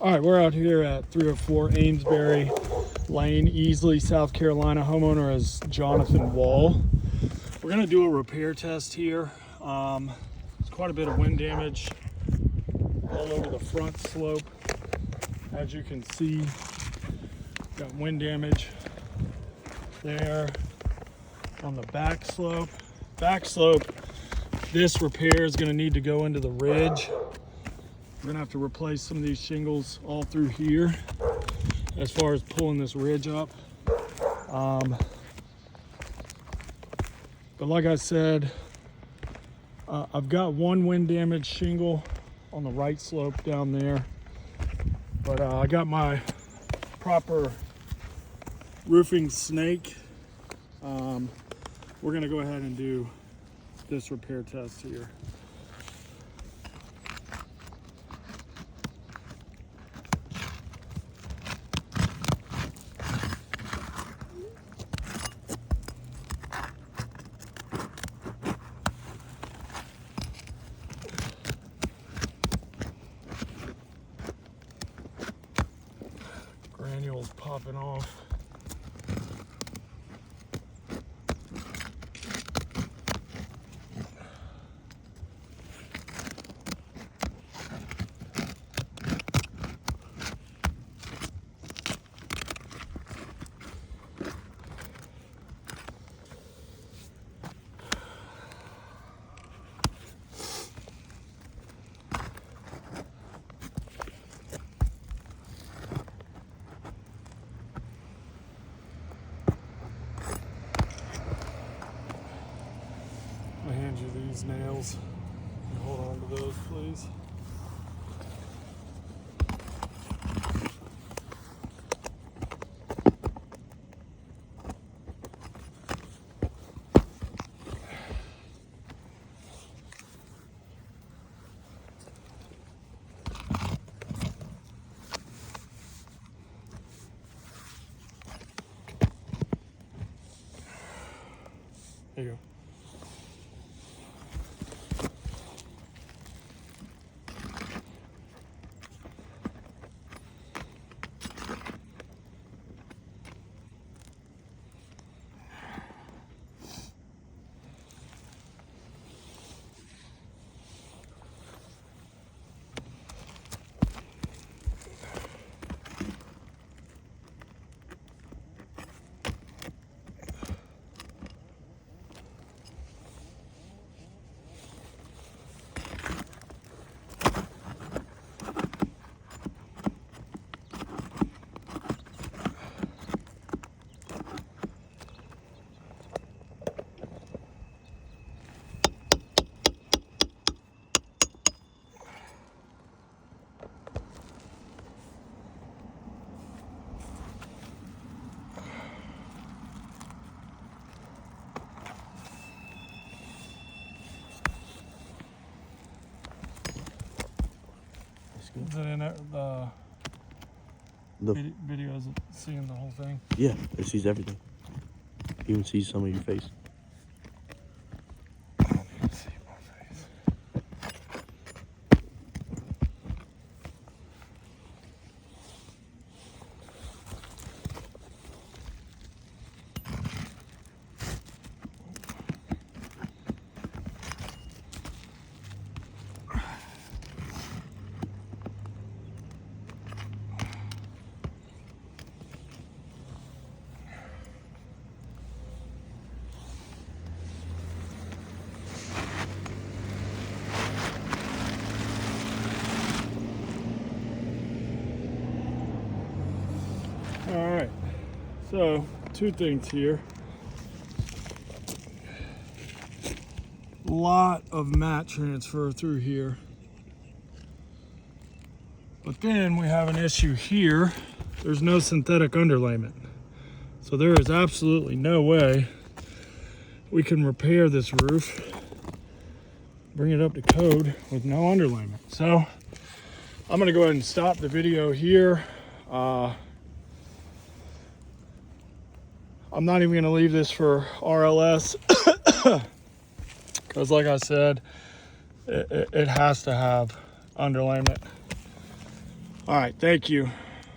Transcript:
All right, we're out here at 304 Amesbury Lane, Easley, South Carolina. Homeowner is Jonathan Wall. We're gonna do a repair test here. There's quite a bit of wind damage all over the front slope. As you can see, got wind damage there on the back slope. This repair is gonna need to go into the ridge. We're gonna have to replace some of these shingles all through here as far as pulling this ridge up. But like I said, I've got one wind damaged shingle on the right slope down there. But I got my proper roofing snake. We're gonna go ahead and do this repair test here. Granules popping off. I'll hand you these nails. Hold on to those, please. There you go. Is it in there? The video isn't seeing the whole thing? Yeah, it sees everything. Even sees some of your face. I don't even see my face. All right, so two things here. Lot of mat transfer through here. But then we have an issue here. There's no synthetic underlayment. So there is absolutely no way we can repair this roof, bring it up to code with no underlayment. So I'm gonna go ahead and stop the video here. I'm not even going to leave this for RLS because like I said, it has to have underlayment. All right, thank you.